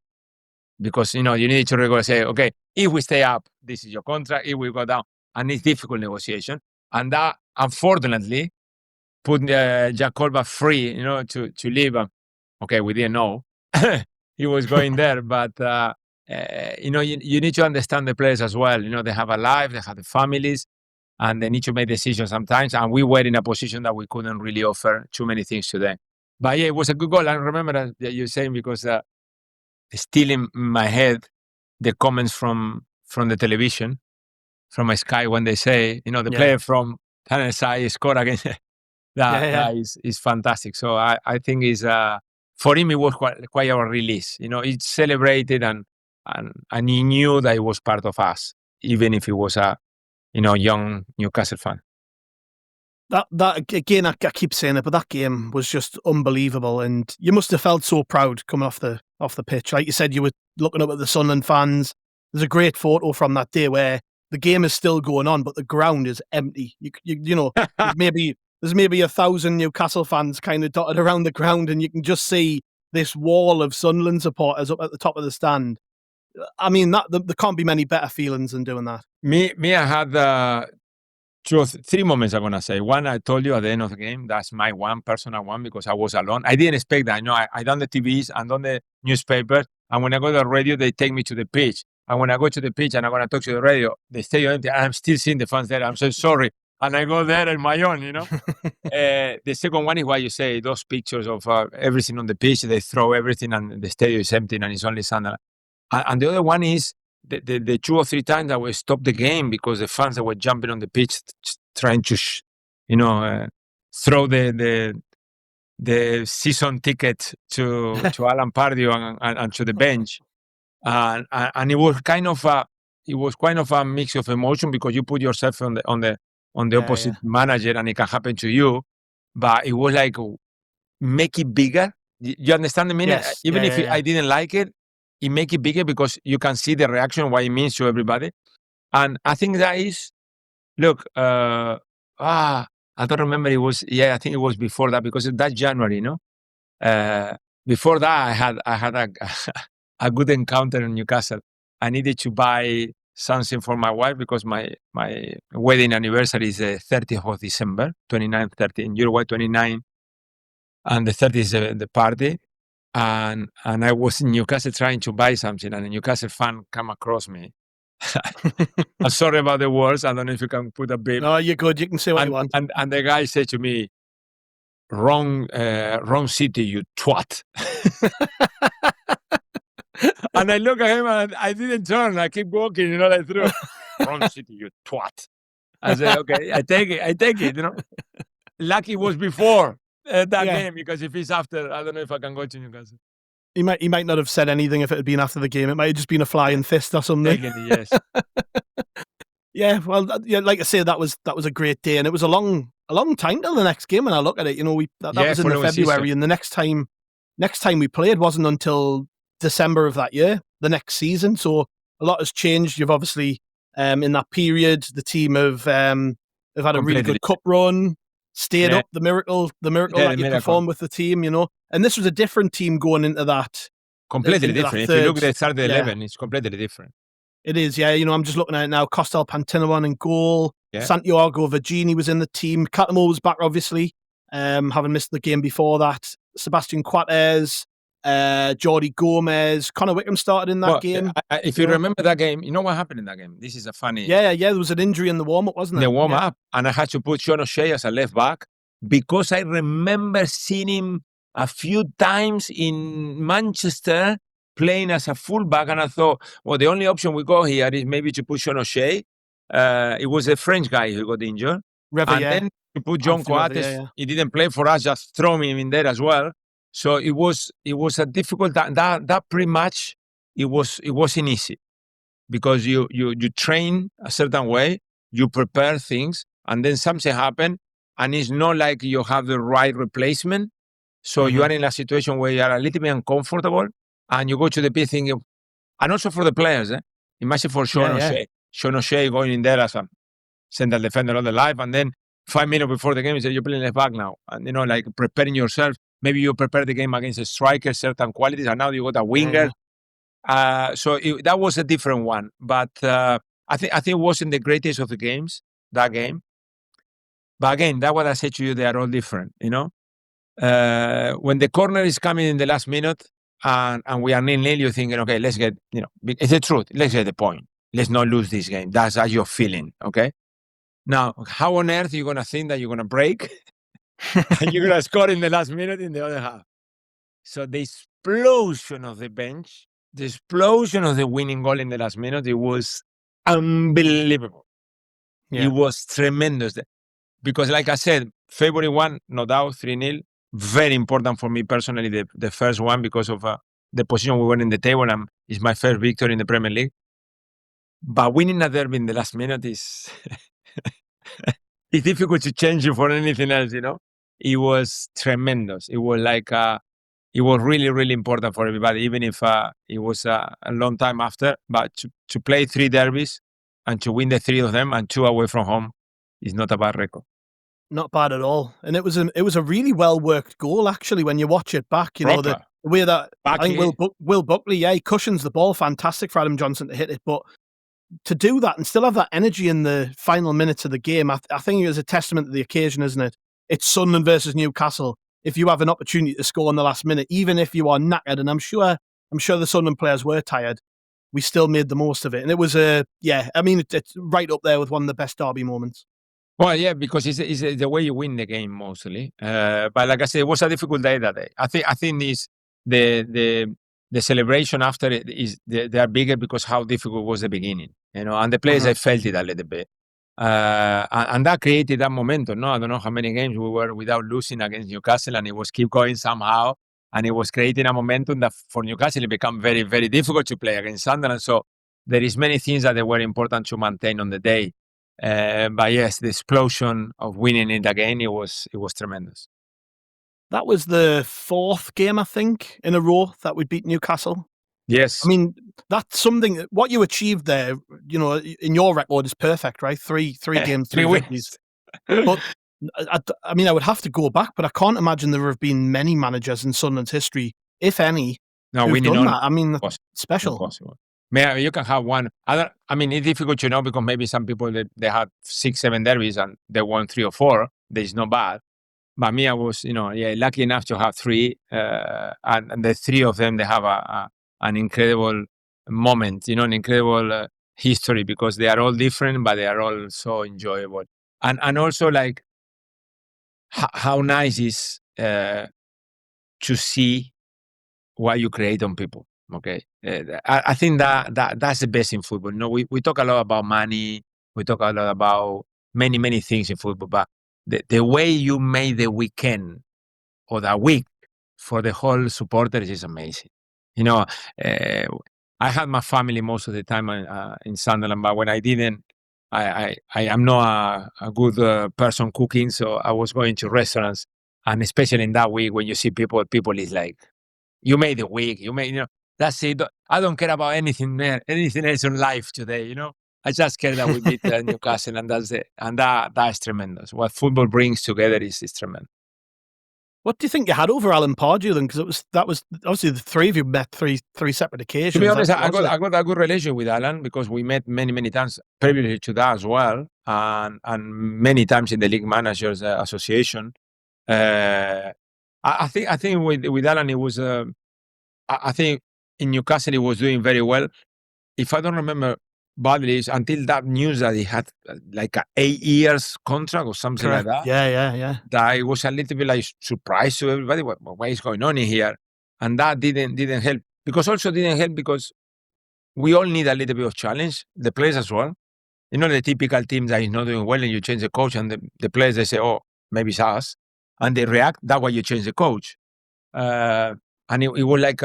because, you need to negotiate, okay, if we stay up, this is your contract. If we go down, and it's difficult negotiation. And that, unfortunately, put Jack Colba free, to leave. Okay, we didn't know he was going there, but you need to understand the players as well. They have a life, they have the families, and they need to make decisions sometimes. And we were in a position that we couldn't really offer too many things to them. But yeah, it was a good goal. I remember that you're saying because still in my head the comments from the television, from my Sky when they say, the player from Tennessee scored against. That is fantastic. So I think is for him it was quite a release. He celebrated and he knew that he was part of us, even if he was a young Newcastle fan. That again, I keep saying it, but that game was just unbelievable, and you must have felt so proud coming off the pitch. Like you said, you were looking up at the Sunderland fans. There's a great photo from that day where the game is still going on, but the ground is empty. There's maybe 1,000 Newcastle fans kind of dotted around the ground, and you can just see this wall of Sunderland supporters up at the top of the stand. I mean, there can't be many better feelings than doing that. Me, I had 2 or 3 moments I'm going to say. One, I told you at the end of the game, that's my one personal one because I was alone. I didn't expect that. I done the TVs and done the newspapers. And when I go to the radio, they take me to the pitch. And when I go to the pitch and I'm going to talk to the radio, they stay empty. I'm still seeing the fans there. I'm so sorry. And I go there on my own, The second one is what you say, those pictures of everything on the pitch. They throw everything and the stadium is empty and it's only Sunderland. And the other one is the 2 or 3 times that we stopped the game because the fans that were jumping on the pitch trying to, throw the season ticket to Alan Pardew and to the bench, and it was kind of a mix of emotion because you put yourself on the opposite manager and it can happen to you, but it was like make it bigger. You understand the meaning? Yes. Even if I didn't like it. It make it bigger because you can see the reaction, what it means to everybody. And I think that is, look, I don't remember I think it was before that because that January, before that I had a good encounter in Newcastle. I needed to buy something for my wife because my wedding anniversary is the 30th of December, 29, 30, in Uruguay, 29. And the 30th is the party. And I was in Newcastle trying to buy something, and a Newcastle fan come across me. I'm sorry about the words. I don't know if you can put a bit. No, you're good. You can say what you want. And the guy said to me, wrong city, you twat. And I look at him and I didn't turn. I keep walking, like through. Wrong city, you twat. I said, okay, I take it, Lucky it was before. That game, because if it's after, I don't know if I can go to Newcastle. He might not have said anything if it had been after the game. It might have just been a flying fist or something. Yes. Yeah, well, like I say, that was a great day, and it was a long time till the next game. When I look at it, that was in the February, and the next time we played wasn't until December of that year, the next season. So a lot has changed. You've obviously in that period, the team have had a really good cup run. Stayed up, the miracle that you performed with the team, And this was a different team going into that. Completely different. If you look at the start of 11, it's completely different. It is, yeah. I'm just looking at it now. Costel Pantinawan in goal. Yeah. Santiago Virgini was in the team. Catamo was back, obviously, having missed the game before that. Sebastian Quates, Jordi Gomez, Connor Wickham started in that game. If you remember that game, you know what happened in that game? This is a funny... Yeah, there was an injury in the warm-up, wasn't there? The warm-up, and I had to put Sean O'Shea as a left back because I remember seeing him a few times in Manchester playing as a full-back, and I thought, well, the only option we got here is maybe to put Sean O'Shea. It was a French guy who got injured. Then to put John Coates, he didn't play for us, just throw him in there as well. So it was a difficult that pre-match. It wasn't easy because you train a certain way, you prepare things, and then something happened, and it's not like you have the right replacement. So you are in a situation where you are a little bit uncomfortable, and you go to the pitch thinking, and also for the players, imagine for Sean O'Shea going in there as a central defender all the life, and then 5 minutes before the game, you say you're playing left back now, and like preparing yourself. Maybe you prepare the game against a striker, certain qualities, and now you got a winger. So that was a different one, but I think it wasn't the greatest of the games, that game. But again, that's what I said to you. They are all different, When the corner is coming in the last minute and we are 0-0, you're thinking, okay, let's get, it's the truth. Let's get the point. Let's not lose this game. That's how you're feeling, okay? Now, how on earth are you going to think that you're going to break and you're going to score in the last minute in the other half? So the explosion of the bench, the explosion of the winning goal in the last minute, it was unbelievable. Yeah. It was tremendous. Because like I said, February 1, no doubt, 3-0, very important for me personally, the first one, because of the position we were in the table, and it's my first victory in the Premier League. But winning a derby in the last minute is it's difficult to change it for anything else, It was tremendous. It was like, it was really, really important for everybody, even if it was a long time after. But to play 3 derbies and to win the 3 of them and 2 away from home is not a bad record. Not bad at all. And it was a really well worked goal, actually, when you watch it back. The way that I think Will Buckley, he cushions the ball, fantastic for Adam Johnson to hit it. But to do that and still have that energy in the final minutes of the game, I think it was a testament to the occasion, isn't it? It's Sunderland versus Newcastle. If you have an opportunity to score in the last minute, even if you are knackered, and I'm sure the Sunderland players were tired, we still made the most of it. And it was it's right up there with one of the best derby moments. Well, yeah, because it's the way you win the game mostly. But like I said, it was a difficult day that day. I think this the celebration after it is they are bigger because how difficult was the beginning, and the players they felt it a little bit, and that created that momentum. No, I don't know how many games we were without losing against Newcastle, and it was keep going somehow, and it was creating a momentum that for Newcastle it became very, very difficult to play against Sunderland. So there is many things that they were important to maintain on the day. But yes, the explosion of winning it again, it was tremendous. That was the 4th game, I think, in a row that we beat Newcastle. Yes. I mean, that's something, what you achieved there, in your record is perfect, right? 3 games, 3 wins. But, I mean, I would have to go back, but I can't imagine there have been many managers in Sunderland's history, if any, who've done that. I mean, that's special. Impossible. You can have one. It's difficult to know because maybe some people, they had 6, 7 derbies and they won 3 or 4. There's no bad. But me, I was, lucky enough to have 3. And the 3 of them, they have an incredible moment, an incredible history because they are all different, but they are all so enjoyable. And also like how nice is to see what you create on people. Okay, I think that's the best in football. We talk a lot about money. We talk a lot about many things in football, but the way you made the weekend or the week for the whole supporters is amazing. I had my family most of the time in Sunderland, but when I didn't, I am not a good person cooking, so I was going to restaurants, and especially in that week when you see people is like, you made the week, that's it. I don't care about anything else in life today, I just care that we beat Newcastle, and that's it. And that's tremendous. What football brings together is tremendous. What do you think you had over Alan Pardew then? Because that was obviously the 3 of you met three separate occasions. To be honest, I got a good relation with Alan because we met many times previously to that as well, and many times in the League Managers Association. I think with Alan it was. I think in Newcastle he was doing very well. If I don't remember badly, until that news that he had like a 8 years contract or something like that. Yeah. That it was a little bit like surprise to everybody. What is going on in here? And that didn't help. Didn't help because we all need a little bit of challenge. The players as well. The typical team that is not doing well and you change the coach and the players, they say, oh, maybe it's us. And they react. That's why you change the coach. And it was like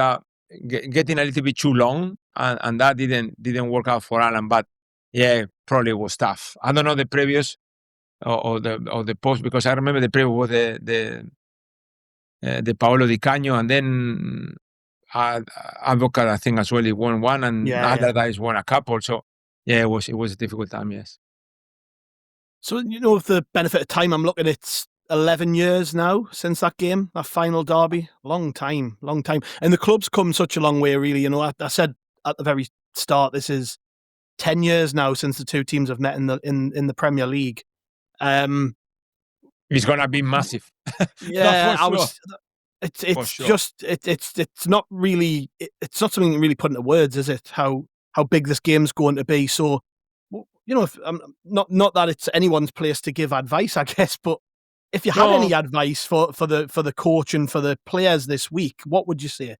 getting a little bit too long, and that didn't work out for Alan. But yeah, probably was tough. I don't know the previous, or the post, because I remember the previous was the Paolo Di Canio, and then Advocat, I think as well, he won one, and other guys won a couple. So yeah, it was a difficult time. Yes. So with the benefit of time, I'm looking at 11 years now since that game, that final derby. Long time. And the club's come such a long way, really. I said at the very start, this is 10 years now since the two teams have met in the Premier League. It's gonna be massive. Yeah, sure. It's not really, it's not something really put into words, is it? How big this game's going to be. So, if not that it's anyone's place to give advice, I guess, but if you had any advice for the coach and for the players this week, what would you say?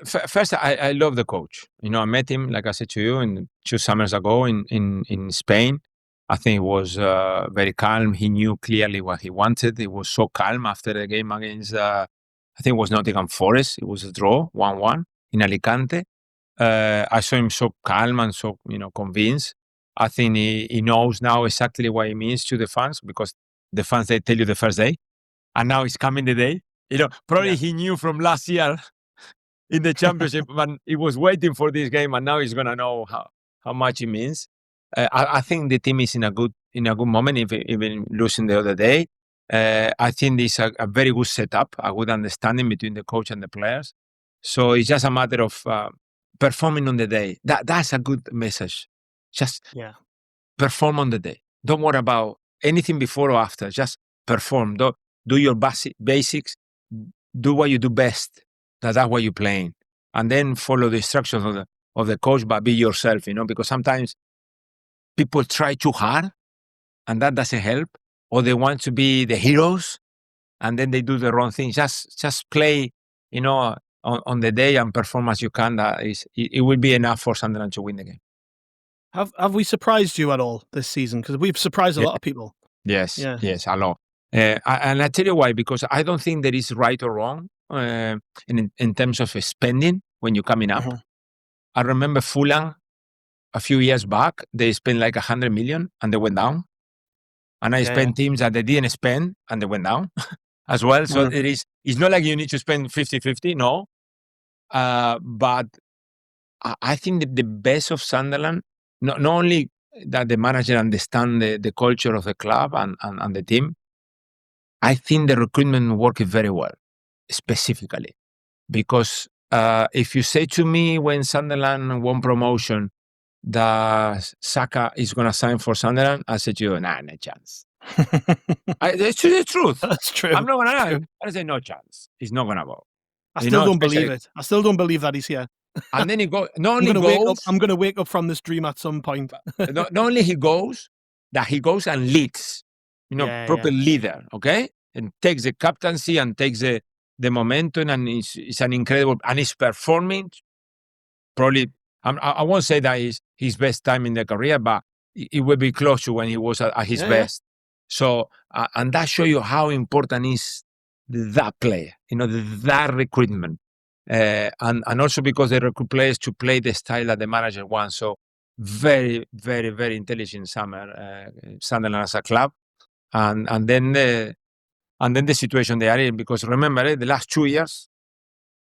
First, I love the coach. I met him, like I said to you, 2 summers ago in Spain. I think he was very calm. He knew clearly what he wanted. He was so calm after the game against, I think it was Nottingham Forest. It was a draw, 1-1 in Alicante. I saw him so calm and so convinced. I think he knows now exactly what it means to the fans, because the fans, they tell you the first day, and now it's coming the day. Probably he knew from last year in the championship, and he was waiting for this game, and now he's gonna know how much it means. I think the team is in a good moment, even losing the other day. I think there's a very good setup, a good understanding between the coach and the players. So it's just a matter of performing on the day. That's a good message. Just perform on the day. Don't worry about anything before or after. Just perform. Do your basics. Do what you do best. That's what you're playing. And then follow the instructions of the coach, but be yourself, because sometimes people try too hard and that doesn't help, or they want to be the heroes and then they do the wrong thing. Just play, on the day and perform as you can. It will be enough for Sunderland to win the game. Have we surprised you at all this season? Because we've surprised a lot of people. Yes, a lot. And I tell you why, because I don't think there is right or wrong in terms of spending when you're coming up. I remember Fulham a few years back, they spent like 100 million and they went down. And I spent teams that they didn't spend and they went down as well. So it's not like you need to spend 50-50, no. But I think the best of Sunderland, not only that the manager understands the culture of the club and the team, I think the recruitment worked very well, specifically. Because if you say to me when Sunderland won promotion that Saka is going to sign for Sunderland, I said to you, no chance. It's the truth. That's true. I'm not going to lie. I say no chance. He's not going to go. I still don't believe it. I still don't believe that he's here. And then he goes. I'm going to wake up from this dream at some point. Not only he goes and leads. Proper leader. Okay, and takes the captaincy and takes the momentum, and it's an incredible, and he's performing. Probably, I won't say that is his best time in the career, but it will be close to when he was at his best. So, and that shows you how important is that player, that recruitment. And also because they recruit players to play the style that the manager wants. So very, very, very intelligent Sunderland as a club. And then the situation they are in, because remember, the last 2 years,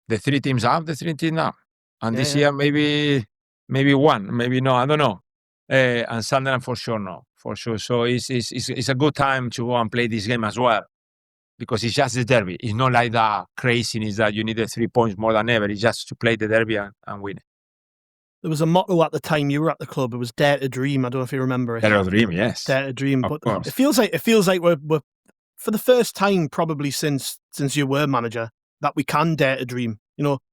the 3 teams up, the 3 teams down. And this year, maybe one, maybe no, I don't know. And Sunderland for sure, no, for sure. So it's a good time to go and play this game as well, because it's just the derby. It's not like that craziness that you need the 3 points more than ever. It's just to play the derby and win it. There was a motto at the time you were at the club. It was "Dare to Dream." I don't know if you remember it. Dare to Dream, yes. Dare to Dream. Of course. It feels like we're for the first time probably since you were manager that we can dare to dream.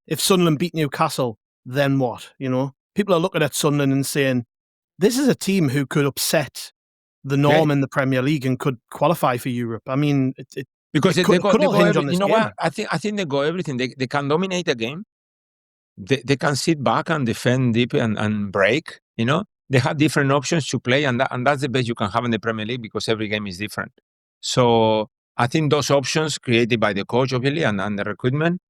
If Sunderland beat Newcastle, then what? People are looking at Sunderland and saying, this is a team who could upset the norm in the Premier League and could qualify for Europe. I mean, because they go hinge on this game. What? I think they go everything. They can dominate a game. They can sit back and defend deep and break. They have different options to play, and that's the best you can have in the Premier League, because every game is different. So I think those options created by the coach, obviously, and the recruitment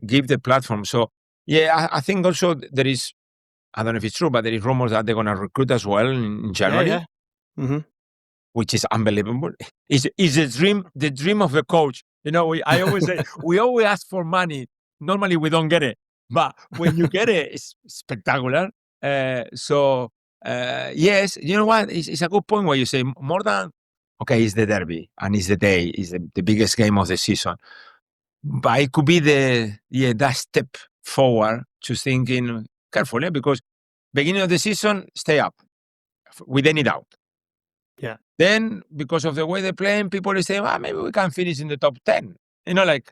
give the platform. So I think also there is, I don't know if it's true, but there is rumors that they're going to recruit as well in January. which is unbelievable. Is the dream of the coach. I always say, we always ask for money. Normally we don't get it, but when you get it, it's spectacular. Yes, you know what? It's a good point where you say more than, okay, it's the derby and it's the day, it's the biggest game of the season. But it could be that step forward to thinking carefully, because beginning of the season, stay up with any doubt. Yeah. Then, because of the way they're playing, people will say, maybe we can finish in the top 10.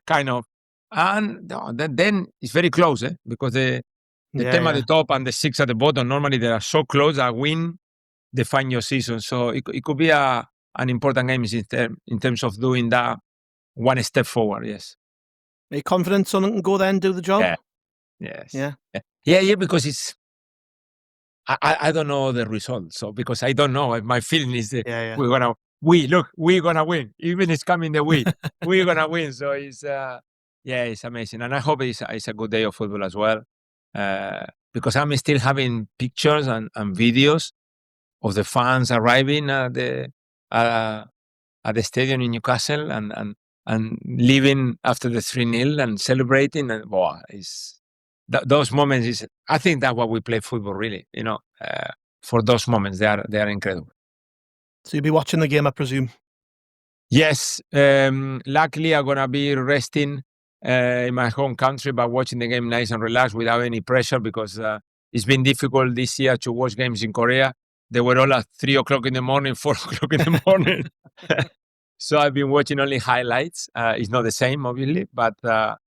Kind of. And then it's very close, because the 10 at the top and the 6 at the bottom, normally they are so close that win define your season. So it could be an important game in terms of doing that one step forward, yes. Are you confident someone can go there and do the job? Yeah. Yes. Yeah, because it's... I don't know the results, so because I don't know. My feeling is that we're gonna win. Even it's coming the week, we're gonna win. So it's amazing, and I hope it's a good day of football as well, because I'm still having pictures and videos of the fans arriving at the stadium in Newcastle and leaving after the 3-0 and celebrating, and those moments I think that's why we play football, really. For those moments, they are incredible. So you'll be watching the game, I presume? Yes. Luckily, I'm gonna be resting in my home country, but watching the game nice and relaxed without any pressure, because it's been difficult this year to watch games in Korea. They were all at 3 o'clock in the morning, 4 o'clock in the morning. So I've been watching only highlights. It's not the same, obviously, but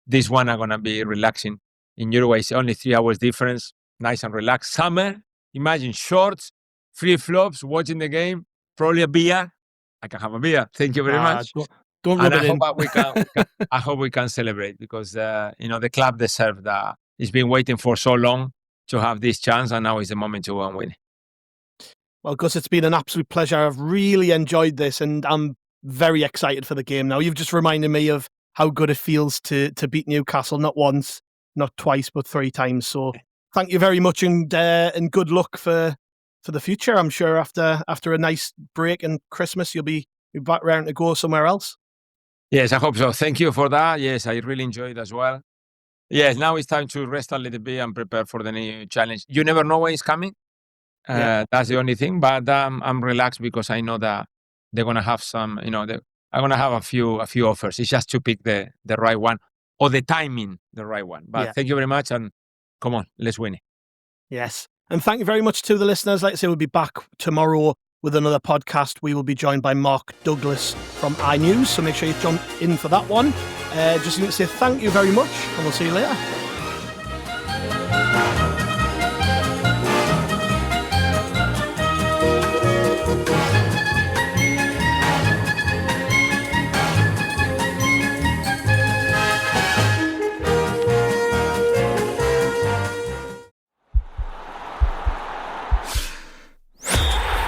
this one I'm gonna be relaxing. In Uruguay, it's only 3 hours difference, nice and relaxed. Summer, imagine shorts, flip-flops, watching the game, probably a beer. I can have a beer. Thank you very much. Don't rub it in. I hope we can celebrate, because the club deserves that. It's been waiting for so long to have this chance, and now is the moment to go and win. Well, Gus, it's been an absolute pleasure. I've really enjoyed this, and I'm very excited for the game now. You've just reminded me of how good it feels to beat Newcastle, not once, not twice, but 3 times. So thank you very much, and good luck for the future. I'm sure after a nice break and Christmas, you'll be back around to go somewhere else. Yes, I hope so. Thank you for that. Yes, I really enjoyed it as well. Yes, now it's time to rest a little bit and prepare for the new challenge. You never know when it's coming. That's the only thing. But I'm relaxed, because I know that they're gonna have some. They're gonna have a few offers. It's just to pick the right one, or the timing, the right one. But thank you very much, and come on, let's win it. Yes. And thank you very much to the listeners. Like I say, we'll be back tomorrow with another podcast. We will be joined by Mark Douglas from iNews, so make sure you jump in for that one. Just need to say thank you very much, and we'll see you later.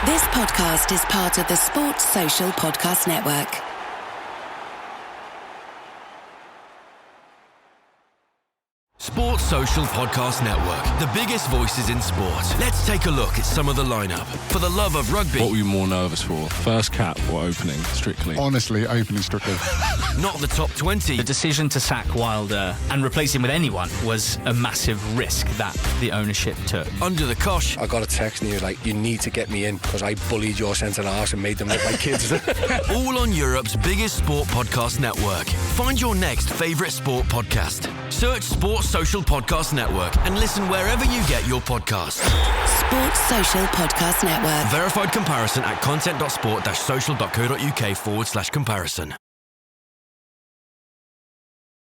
This podcast is part of the Sports Social Podcast Network. Sports Social Podcast Network, the biggest voices in sport. Let's take a look at some of the lineup. For the love of rugby. What were you more nervous for? First cap or opening, Strictly? Honestly, opening Strictly. Not the top 20. The decision to sack Wilder and replace him with anyone was a massive risk that the ownership took. Under the cosh. I got a text and he was like, you need to get me in because I bullied your centre-halves and made them look like kids. All on Europe's biggest sport podcast network. Find your next favourite sport podcast. Search Sports Social Podcast Network and listen wherever you get your podcasts. Sports Social Podcast Network. Verified comparison at content.sport-social.co.uk/comparison.